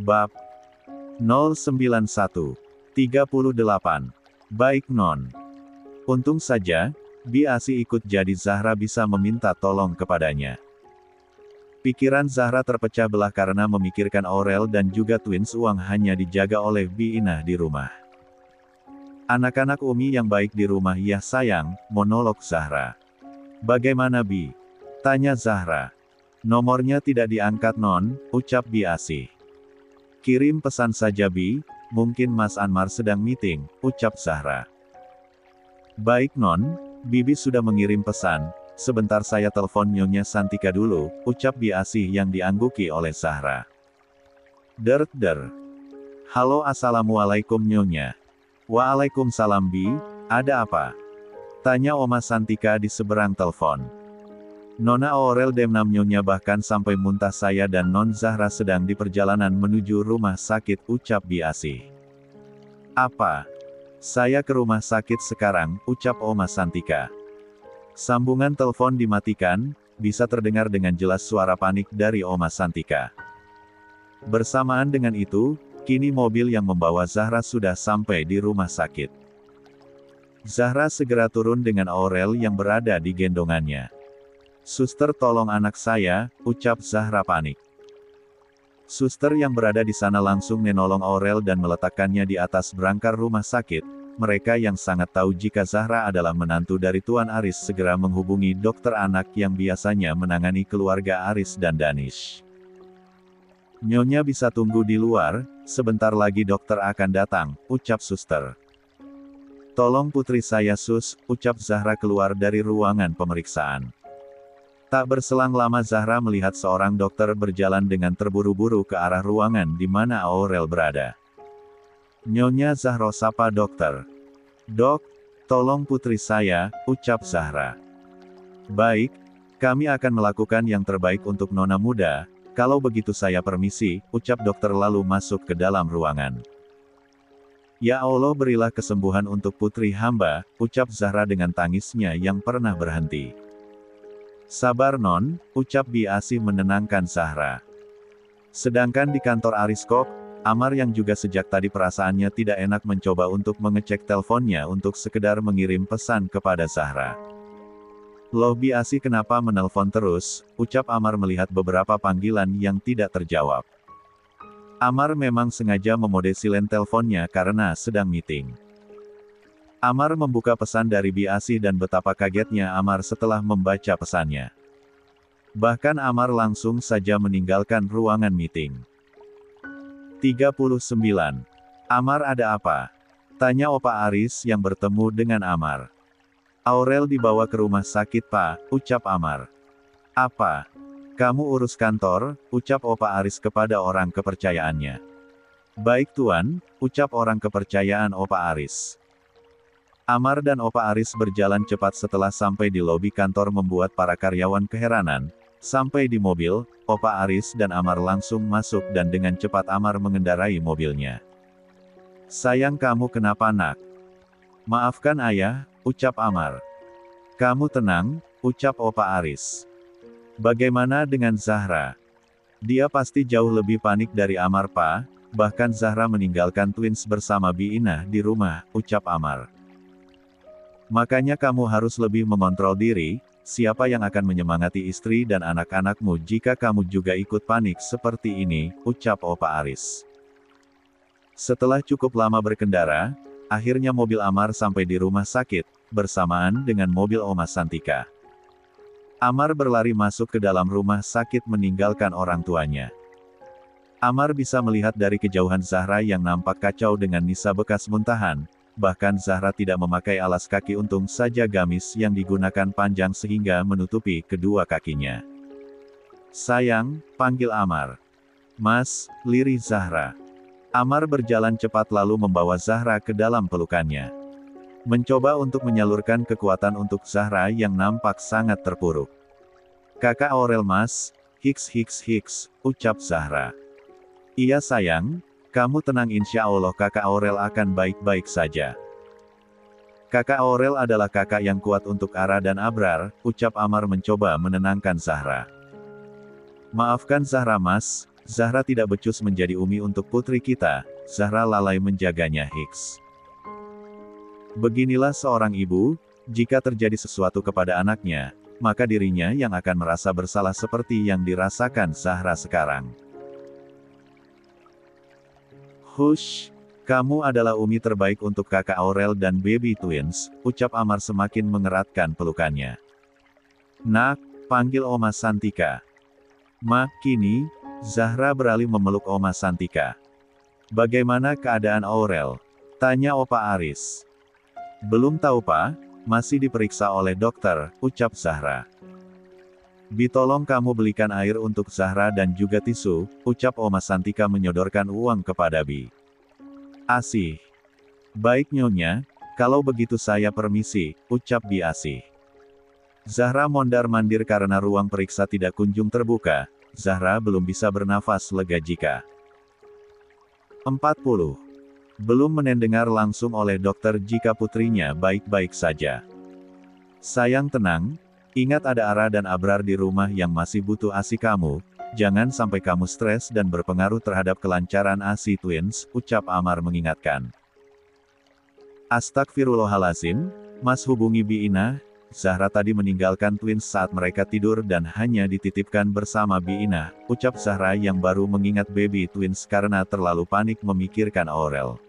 Bab 091. 38. Baik Non. Untung saja, Bi Asi ikut jadi Zahra bisa meminta tolong kepadanya. Pikiran Zahra terpecah belah karena memikirkan Aurel dan juga twins uang hanya dijaga oleh Bi Inah di rumah. Anak-anak Umi yang baik di rumah ya sayang, monolog Zahra. Bagaimana Bi? Tanya Zahra. Nomornya tidak diangkat Non, ucap Bi Asi. Kirim pesan saja Bi, mungkin Mas Anmar sedang meeting, ucap Zahra. Baik Non, Bibi sudah mengirim pesan, sebentar saya telepon Nyonya Santika dulu, ucap Bi Asi yang diangguki oleh Zahra. Der. Halo assalamualaikum Nyonya. Waalaikumsalam Bi, ada apa? Tanya Oma Santika di seberang telepon. Nona Aurel demnam Nyonya bahkan sampai muntah saya dan Non Zahra sedang di perjalanan menuju rumah sakit ucap Bi Asi. Apa? Saya ke rumah sakit sekarang, ucap Oma Santika. Sambungan telepon dimatikan, bisa terdengar dengan jelas suara panik dari Oma Santika. Bersamaan dengan itu, kini mobil yang membawa Zahra sudah sampai di rumah sakit. Zahra segera turun dengan Aurel yang berada di gendongannya. Suster tolong anak saya, ucap Zahra panik. Suster yang berada di sana langsung menolong Aurel dan meletakkannya di atas berangkar rumah sakit. Mereka yang sangat tahu jika Zahra adalah menantu dari Tuan Aris segera menghubungi dokter anak yang biasanya menangani keluarga Aris dan Danish. Nyonya bisa tunggu di luar, sebentar lagi dokter akan datang, ucap suster. Tolong putri saya Sus, ucap Zahra keluar dari ruangan pemeriksaan. Tak berselang lama Zahra melihat seorang dokter berjalan dengan terburu-buru ke arah ruangan di mana Aurel berada. Nyonya Zahra sapa dokter. Dok, tolong putri saya, ucap Zahra. Baik, kami akan melakukan yang terbaik untuk nona muda. Kalau begitu saya permisi, ucap dokter lalu masuk ke dalam ruangan. Ya Allah berilah kesembuhan untuk putri hamba, ucap Zahra dengan tangisnya yang pernah berhenti. Sabar Non, ucap Bi Asi menenangkan Zahra. Sedangkan di kantor Ariskok, Amar yang juga sejak tadi perasaannya tidak enak mencoba untuk mengecek teleponnya untuk sekedar mengirim pesan kepada Zahra. Loh Bi Asi kenapa menelpon terus, ucap Amar melihat beberapa panggilan yang tidak terjawab. Amar memang sengaja memode silent teleponnya karena sedang meeting. Amar membuka pesan dari Bi Asi dan betapa kagetnya Amar setelah membaca pesannya. Bahkan Amar langsung saja meninggalkan ruangan meeting. 39. Amar ada apa? Tanya Opa Aris yang bertemu dengan Amar. Aurel dibawa ke rumah sakit Pak, ucap Amar. Apa? Kamu urus kantor, ucap Opa Aris kepada orang kepercayaannya. Baik Tuan, ucap orang kepercayaan Opa Aris. Amar dan Opa Aris berjalan cepat setelah sampai di lobi kantor membuat para karyawan keheranan. Sampai di mobil, Opa Aris dan Amar langsung masuk dan dengan cepat Amar mengendarai mobilnya. Sayang kamu kenapa nak? Maafkan ayah, ucap Amar. Kamu tenang, ucap Opa Aris. Bagaimana dengan Zahra? Dia pasti jauh lebih panik dari Amar Pak, bahkan Zahra meninggalkan twins bersama Bi Inah di rumah, ucap Amar. Makanya kamu harus lebih mengontrol diri, siapa yang akan menyemangati istri dan anak-anakmu jika kamu juga ikut panik seperti ini, ucap Opa Aris. Setelah cukup lama berkendara, akhirnya mobil Amar sampai di rumah sakit, bersamaan dengan mobil Oma Santika. Amar berlari masuk ke dalam rumah sakit meninggalkan orang tuanya. Amar bisa melihat dari kejauhan Zahra yang nampak kacau dengan Nisa bekas muntahan, bahkan Zahra tidak memakai alas kaki untung saja gamis yang digunakan panjang sehingga menutupi kedua kakinya. Sayang, panggil Amar. Mas, lirih Zahra. Amar berjalan cepat lalu membawa Zahra ke dalam pelukannya. Mencoba untuk menyalurkan kekuatan untuk Zahra yang nampak sangat terpuruk. Kakak Aurel Mas, hiks, ucap Zahra. Iya sayang, kamu tenang insya Allah kakak Aurel akan baik-baik saja. Kakak Aurel adalah kakak yang kuat untuk Ara dan Abrar, ucap Amar mencoba menenangkan Zahra. Maafkan Zahra Mas, Zahra tidak becus menjadi Umi untuk putri kita, Zahra lalai menjaganya. Hiks. Beginilah seorang ibu, jika terjadi sesuatu kepada anaknya, maka dirinya yang akan merasa bersalah seperti yang dirasakan Zahra sekarang. Hush, kamu adalah Umi terbaik untuk kakak Aurel dan baby twins, ucap Amar semakin mengeratkan pelukannya. Nak, panggil Oma Santika. Ma, kini, Zahra beralih memeluk Oma Santika. Bagaimana keadaan Aurel? Tanya Opa Aris. Belum tahu Pak, masih diperiksa oleh dokter, ucap Zahra. Bi tolong kamu belikan air untuk Zahra dan juga tisu, ucap Oma Santika menyodorkan uang kepada Bi. Asih. Baik Nyonya, kalau begitu saya permisi, ucap Bi Asih. Zahra mondar-mandir karena ruang periksa tidak kunjung terbuka. Zahra belum bisa bernafas lega jika 40. Belum mendengar langsung oleh dokter jika putrinya baik-baik saja. Sayang tenang, ingat ada Ara dan Abrar di rumah yang masih butuh ASI kamu, jangan sampai kamu stres dan berpengaruh terhadap kelancaran ASI twins, ucap Amar mengingatkan. Astagfirullahalazim, Mas hubungi Bi Ina. Zahra tadi meninggalkan twins saat mereka tidur dan hanya dititipkan bersama Bi Ina, ucap Zahra yang baru mengingat baby twins karena terlalu panik memikirkan Aurel.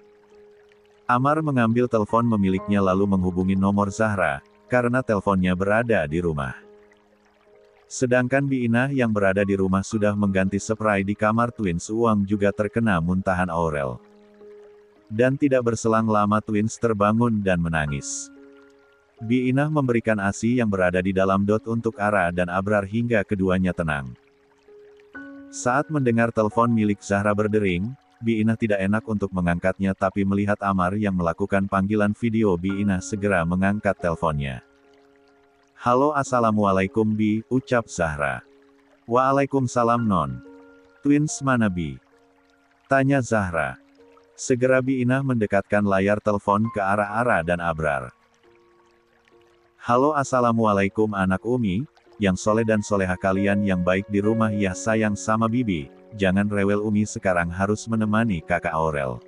Amar mengambil telepon pemiliknya lalu menghubungi nomor Zahra, karena teleponnya berada di rumah. Sedangkan Bi Ina yang berada di rumah sudah mengganti spray di kamar twins. Uang juga terkena muntahan Aurel. Dan tidak berselang lama twins terbangun dan menangis. Bi Ina memberikan ASI yang berada di dalam dot untuk Ara dan Abrar hingga keduanya tenang. Saat mendengar telepon milik Zahra berdering, Bi Ina tidak enak untuk mengangkatnya tapi melihat Amar yang melakukan panggilan video Bi Ina segera mengangkat teleponnya. Halo assalamualaikum Bi, ucap Zahra. Waalaikumsalam Non. Twins mana Bi? Tanya Zahra. Segera Bi Ina mendekatkan layar telepon ke arah Ara dan Abrar. Halo assalamualaikum anak Umi, yang soleh dan soleha kalian yang baik di rumah ya sayang sama Bibi, jangan rewel Umi sekarang harus menemani kakak Aurel.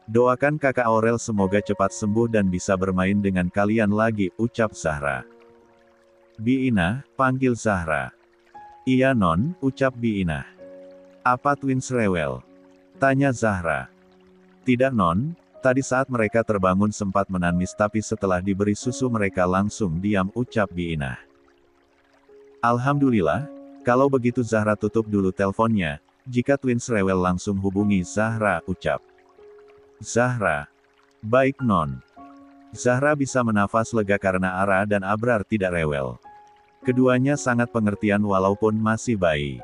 Doakan kakak Aurel semoga cepat sembuh dan bisa bermain dengan kalian lagi, ucap Zahra. Bi Ina, panggil Zahra. Iya Non, ucap Bi Ina. Apa twins rewel? Tanya Zahra. Tidak Non. Tadi saat mereka terbangun sempat menangis tapi setelah diberi susu mereka langsung diam, ucap Bi Ina. Alhamdulillah, kalau begitu Zahra tutup dulu teleponnya, jika twins rewel langsung hubungi Zahra, ucap Zahra. Baik Non. Zahra bisa menafas lega karena Ara dan Abrar tidak rewel. Keduanya sangat pengertian walaupun masih bayi.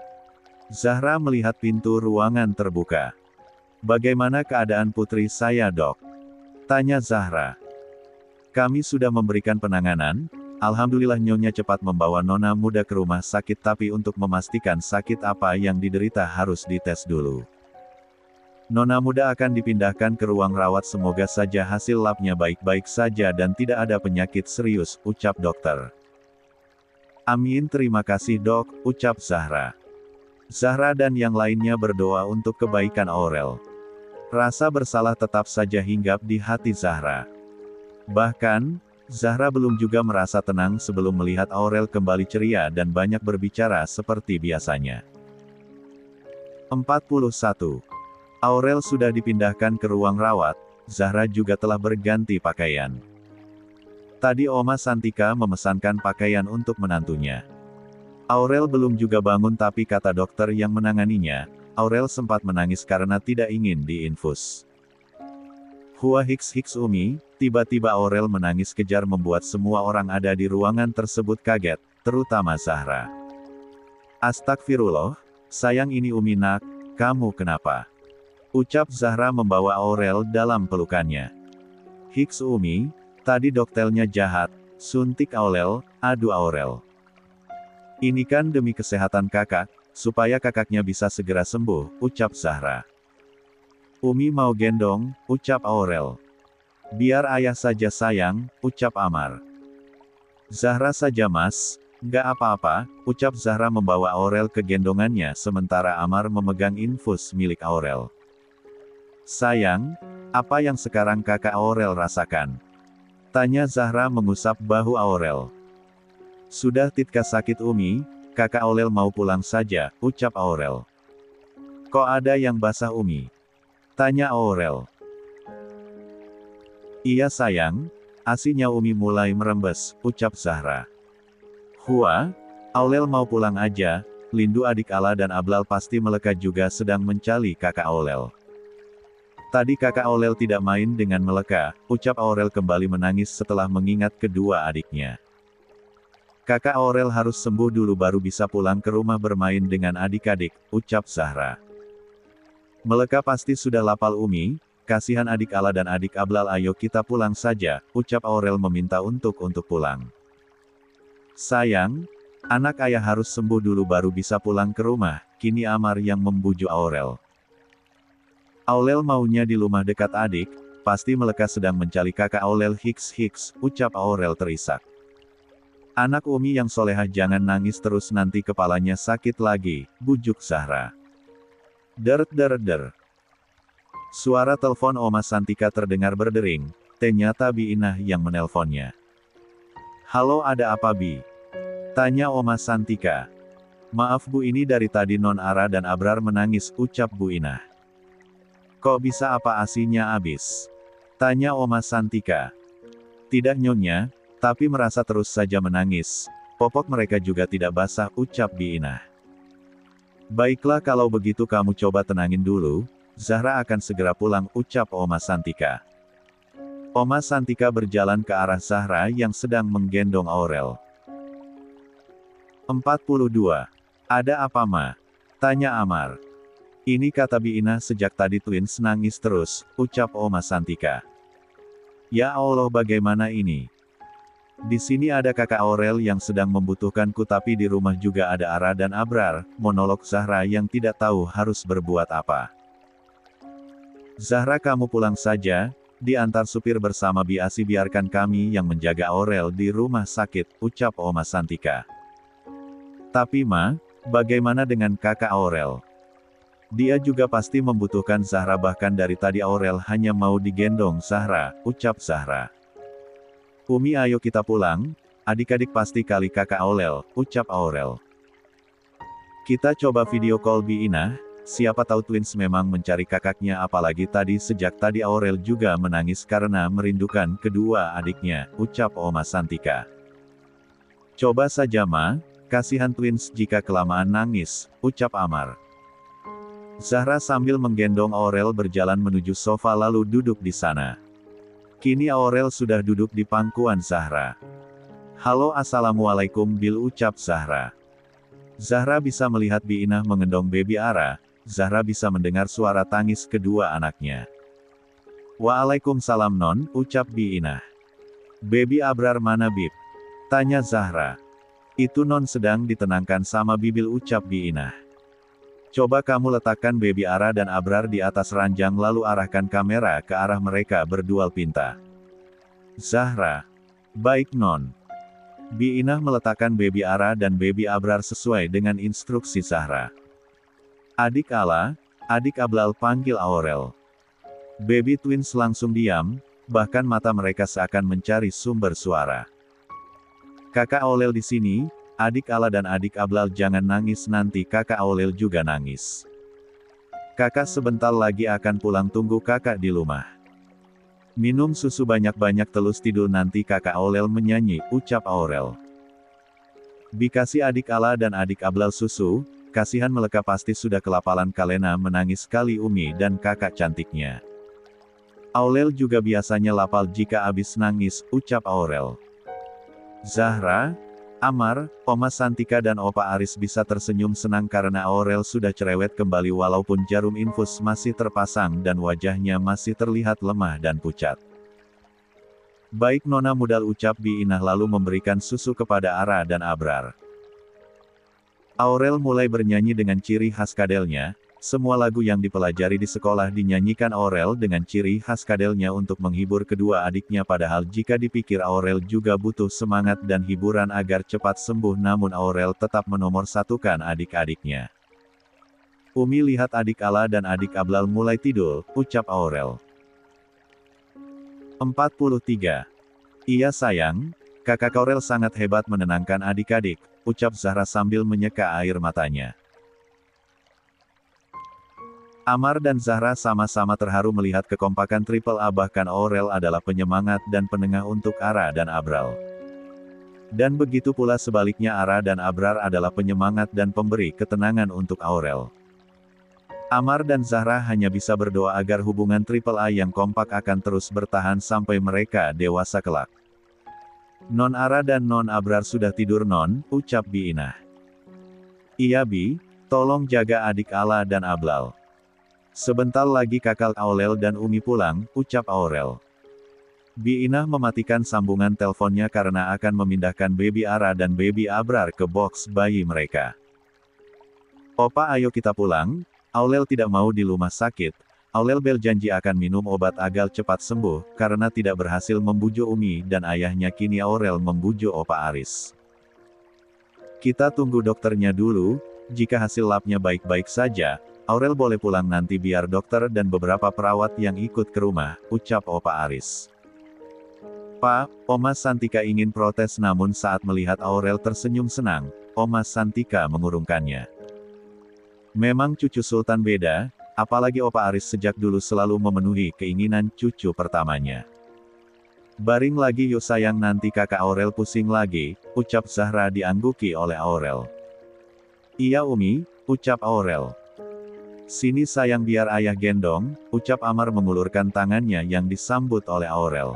Zahra melihat pintu ruangan terbuka. Bagaimana keadaan putri saya Dok? Tanya Zahra. Kami sudah memberikan penanganan, alhamdulillah Nyonya cepat membawa Nona muda ke rumah sakit tapi untuk memastikan sakit apa yang diderita harus dites dulu. Nona muda akan dipindahkan ke ruang rawat semoga saja hasil labnya baik-baik saja dan tidak ada penyakit serius, ucap dokter. Amin terima kasih Dok, ucap Zahra. Zahra dan yang lainnya berdoa untuk kebaikan Aurel. Rasa bersalah tetap saja hinggap di hati Zahra. Bahkan, Zahra belum juga merasa tenang sebelum melihat Aurel kembali ceria dan banyak berbicara seperti biasanya. 41. Aurel sudah dipindahkan ke ruang rawat, Zahra juga telah berganti pakaian. Tadi Oma Santika memesankan pakaian untuk menantunya. Aurel belum juga bangun tapi kata dokter yang menanganinya, Aurel sempat menangis karena tidak ingin diinfus. Hua hiks Umi, tiba-tiba Aurel menangis kejar membuat semua orang ada di ruangan tersebut kaget, terutama Zahra. Astagfirullah, sayang ini Umi nak, kamu kenapa? Ucap Zahra membawa Aurel dalam pelukannya. Hiks Umi, tadi dokternya jahat, suntik Aurel, aduh Aurel. Ini kan demi kesehatan kakak, supaya kakaknya bisa segera sembuh, ucap Zahra. Umi mau gendong, ucap Aurel. Biar ayah saja sayang, ucap Amar. Zahra saja mas, Nggak apa-apa, ucap Zahra membawa Aurel ke gendongannya sementara Amar memegang infus milik Aurel. Sayang, apa yang sekarang kakak Aurel rasakan? Tanya Zahra mengusap bahu Aurel. Sudah Titka sakit Umi, kakak Aurel mau pulang saja, ucap Aurel. Kok ada yang basah Umi? Tanya Aurel. Iya sayang, asinya Umi mulai merembes, ucap Zahra. Hua, Aurel mau pulang aja, Lindu adik Ala dan Ablal pasti Meleka juga sedang mencari kakak Aurel. Tadi kakak Aurel tidak main dengan Meleka, ucap Aurel kembali menangis setelah mengingat kedua adiknya. Kakak Aurel harus sembuh dulu baru bisa pulang ke rumah bermain dengan adik-adik, ucap Zahra. Meleka pasti sudah lapal Umi, kasihan adik Ala dan adik Ablal ayo kita pulang saja, ucap Aurel meminta untuk pulang. Sayang, anak ayah harus sembuh dulu baru bisa pulang ke rumah, kini Amar yang membujuk Aurel. Aurel maunya di rumah dekat adik, pasti Meleka sedang mencari kakak Aurel hiks, ucap Aurel terisak. Anak Umi yang solehah jangan nangis terus nanti kepalanya sakit lagi, bujuk Zahra. Der. Suara telepon Oma Santika terdengar berdering, ternyata Bi Inah yang menelponnya. Halo ada apa Bi? Tanya Oma Santika. Maaf Bu ini dari tadi Non Ara dan Abrar menangis, ucap Bu Inah. Kok bisa apa asinya habis? Tanya Oma Santika. Tidak Nyonya, tapi merasa terus saja menangis. Popok mereka juga tidak basah, ucap Bi Inah. Baiklah kalau begitu kamu coba tenangin dulu, Zahra akan segera pulang, ucap Oma Santika. Oma Santika berjalan ke arah Zahra yang sedang menggendong Aurel. 42. Ada apa Ma? Tanya Amar. Ini kata Bi Inah sejak tadi Twins nangis terus, ucap Oma Santika. Ya Allah bagaimana ini? Di sini ada kakak Aurel yang sedang membutuhkanku tapi di rumah juga ada Ara dan Abrar, monolog Zahra yang tidak tahu harus berbuat apa. Zahra kamu pulang saja, diantar supir bersama Biasi biarkan kami yang menjaga Aurel di rumah sakit, ucap Oma Santika. Tapi Ma, bagaimana dengan kakak Aurel? Dia juga pasti membutuhkan Zahra bahkan dari tadi Aurel hanya mau digendong Zahra, ucap Zahra. Umi ayo kita pulang, adik-adik pasti kali kakak Aurel, ucap Aurel. Kita coba video call Bi Inah, siapa tahu Twins memang mencari kakaknya apalagi sejak tadi Aurel juga menangis karena merindukan kedua adiknya, ucap Oma Santika. Coba saja Ma, kasihan Twins jika kelamaan nangis, ucap Amar. Zahra sambil menggendong Aurel berjalan menuju sofa lalu duduk di sana. Kini Aurel sudah duduk di pangkuan Zahra. Halo assalamualaikum Bil ucap Zahra. Zahra bisa melihat Bi Inah mengendong baby Ara, Zahra bisa mendengar suara tangis kedua anaknya. Waalaikumsalam Non, ucap Bi Inah. Baby Abrar mana Bib? Tanya Zahra. Itu Non sedang ditenangkan sama Bibil ucap Bi Inah. Coba kamu letakkan baby Ara dan Abrar di atas ranjang lalu arahkan kamera ke arah mereka berdua pinta. Zahra. Baik Non. Bi Inah meletakkan baby Ara dan baby Abrar sesuai dengan instruksi Zahra. Adik Ala, adik Ablal panggil Aurel. Baby Twins langsung diam, bahkan mata mereka seakan mencari sumber suara. Kakak Aurel di sini, adik Ala dan adik Ablal jangan nangis nanti kakak Aurel juga nangis. Kakak sebentar lagi akan pulang tunggu kakak di rumah. Minum susu banyak-banyak terus tidur nanti kakak Aurel menyanyi, ucap Aurel. Dikasih adik Ala dan adik Ablal susu, kasihan Meleka pasti sudah kelaparan kalena menangis kali Umi dan kakak cantiknya. Aurel juga biasanya lapal jika abis nangis, ucap Aurel. Zahra, Amar, Oma Santika dan Opa Aris bisa tersenyum senang karena Aurel sudah cerewet kembali walaupun jarum infus masih terpasang dan wajahnya masih terlihat lemah dan pucat. Baik Nona Mudal ucap Bi Inah lalu memberikan susu kepada Ara dan Abrar. Aurel mulai bernyanyi dengan ciri khas kadelnya, Semua lagu yang dipelajari di sekolah dinyanyikan Aurel dengan ciri khas kadelnya untuk menghibur kedua adiknya, padahal jika dipikir Aurel juga butuh semangat dan hiburan agar cepat sembuh, namun Aurel tetap menomorsatukan adik-adiknya. Umi lihat adik Ala dan adik Ablal mulai tidur, ucap Aurel. 43. Iya sayang, kakak Aurel sangat hebat menenangkan adik-adik, ucap Zahra sambil menyeka air matanya. Amar dan Zahra sama-sama terharu melihat kekompakan Triple A, bahkan Aurel adalah penyemangat dan penengah untuk Ara dan Abral. Dan begitu pula sebaliknya, Ara dan Abrar adalah penyemangat dan pemberi ketenangan untuk Aurel. Amar dan Zahra hanya bisa berdoa agar hubungan Triple A yang kompak akan terus bertahan sampai mereka dewasa kelak. Non Ara dan Non Abrar sudah tidur non, ucap Bi Inah. Iya Bi, tolong jaga adik Ala dan Ablal. Sebentar lagi kakak Aurel dan Umi pulang, ucap Aurel. Bi Inah mematikan sambungan teleponnya karena akan memindahkan baby Ara dan baby Abrar ke box bayi mereka. Opa ayo kita pulang, Aurel tidak mau di rumah sakit. Aurel berjanji akan minum obat agar cepat sembuh, karena tidak berhasil membujuk Umi dan ayahnya, kini Aurel membujuk Opa Aris. Kita tunggu dokternya dulu, jika hasil labnya baik-baik saja, Aurel boleh pulang nanti biar dokter dan beberapa perawat yang ikut ke rumah, ucap Opa Aris. Pak, Oma Santika ingin protes, namun saat melihat Aurel tersenyum senang, Oma Santika mengurungkannya. Memang cucu Sultan beda, apalagi Opa Aris sejak dulu selalu memenuhi keinginan cucu pertamanya. Baring lagi yuk sayang, nanti kakak Aurel pusing lagi, ucap Zahra diangguki oleh Aurel. Iya Umi, ucap Aurel. Sini sayang biar ayah gendong, ucap Amar mengulurkan tangannya yang disambut oleh Aurel.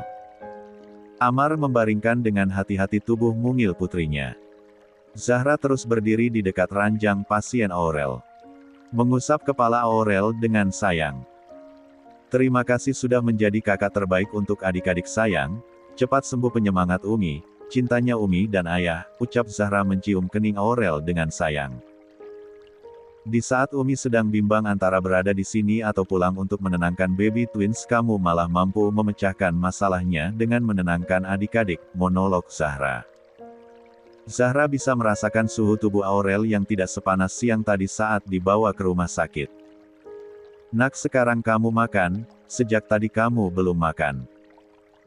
Amar membaringkan dengan hati-hati tubuh mungil putrinya. Zahra terus berdiri di dekat ranjang pasien Aurel. Mengusap kepala Aurel dengan sayang. Terima kasih sudah menjadi kakak terbaik untuk adik-adik sayang, cepat sembuh penyemangat Umi, cintanya Umi dan ayah, ucap Zahra mencium kening Aurel dengan sayang. Di saat Umi sedang bimbang antara berada di sini atau pulang untuk menenangkan baby twins, kamu malah mampu memecahkan masalahnya dengan menenangkan adik-adik, monolog Zahra. Zahra bisa merasakan suhu tubuh Aurel yang tidak sepanas siang tadi saat dibawa ke rumah sakit. Nak, sekarang kamu makan, sejak tadi kamu belum makan.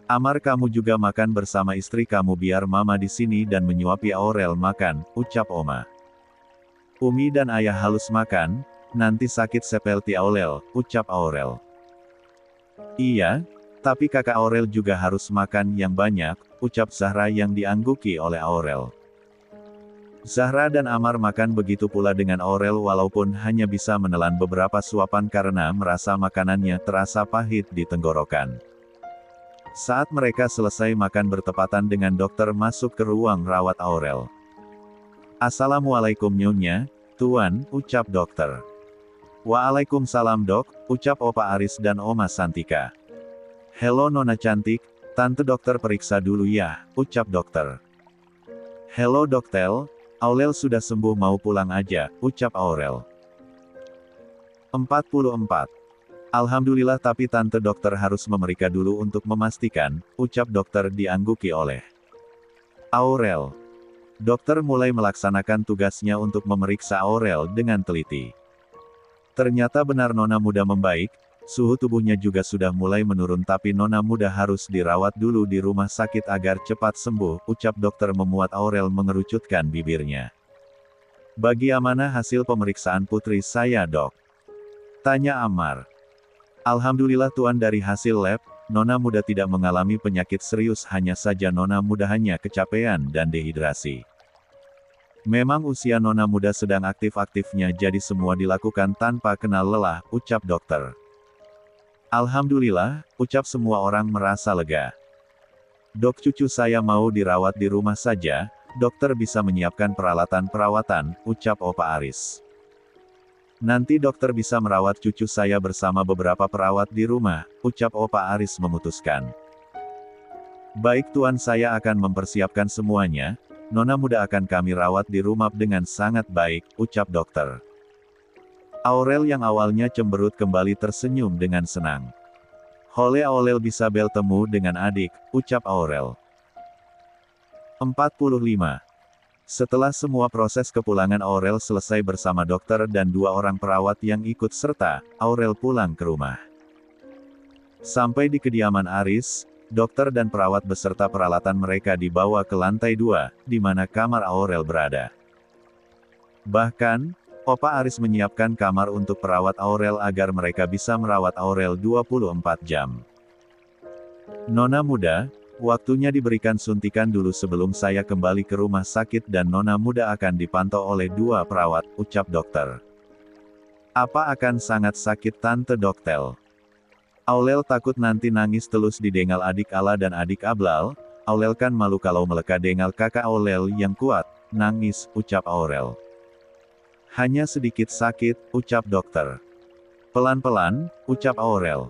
Amar, kamu juga makan bersama istri kamu biar mama di sini dan menyuapi Aurel makan, ucap Oma. Umi dan ayah halus makan, nanti sakit seperti Aurel, ucap Aurel. Iya, tapi kakak Aurel juga harus makan yang banyak, ucap Zahra yang diangguki oleh Aurel. Zahra dan Amar makan begitu pula dengan Aurel walaupun hanya bisa menelan beberapa suapan karena merasa makanannya terasa pahit di tenggorokan. Saat mereka selesai makan bertepatan dengan dokter masuk ke ruang rawat Aurel. Assalamualaikum Nyonya, Tuan, ucap dokter. Waalaikumsalam dok, ucap Opa Aris dan Oma Santika. Halo Nona cantik, tante dokter periksa dulu ya, ucap dokter. Halo dokter, Aurel sudah sembuh mau pulang aja, ucap Aurel. 44. Alhamdulillah, tapi tante dokter harus memeriksa dulu untuk memastikan, ucap dokter diangguki oleh Aurel. Dokter mulai melaksanakan tugasnya untuk memeriksa Aurel dengan teliti. Ternyata benar Nona muda membaik, suhu tubuhnya juga sudah mulai menurun, tapi Nona muda harus dirawat dulu di rumah sakit agar cepat sembuh, ucap dokter memuat Aurel mengerucutkan bibirnya. Bagaimana hasil pemeriksaan putri saya dok? Tanya Amar. Alhamdulillah Tuan, dari hasil lab, Nona muda tidak mengalami penyakit serius, hanya saja Nona muda hanya kecapean dan dehidrasi. Memang usia Nona muda sedang aktif-aktifnya, jadi semua dilakukan tanpa kenal lelah, ucap dokter. Alhamdulillah, ucap semua orang merasa lega. Dok, cucu saya mau dirawat di rumah saja, dokter bisa menyiapkan peralatan perawatan, ucap Opa Aris. Nanti dokter bisa merawat cucu saya bersama beberapa perawat di rumah, ucap Opa Aris memutuskan. Baik Tuan, saya akan mempersiapkan semuanya, Nona muda akan kami rawat di rumah dengan sangat baik, ucap dokter. Aurel yang awalnya cemberut kembali tersenyum dengan senang. "Hole Aurel bisa bertemu dengan adik," ucap Aurel. 45. Setelah semua proses kepulangan Aurel selesai bersama dokter dan 2 orang perawat yang ikut serta, Aurel pulang ke rumah. Sampai di kediaman Aris, dokter dan perawat beserta peralatan mereka dibawa ke lantai 2, di mana kamar Aurel berada. Bahkan, Opa Aris menyiapkan kamar untuk perawat Aurel agar mereka bisa merawat Aurel 24 jam. "Nona muda, waktunya diberikan suntikan dulu sebelum saya kembali ke rumah sakit dan Nona muda akan dipantau oleh 2 perawat," ucap dokter. "Apa akan sangat sakit Tante Dokter? Aurel takut nanti nangis terus didengal adik Ala dan adik Ablal. Aurel kan malu kalau meleka dengal kakak Aurel yang kuat, nangis," ucap Aurel. "Hanya sedikit sakit," ucap dokter. "Pelan-pelan," ucap Aurel.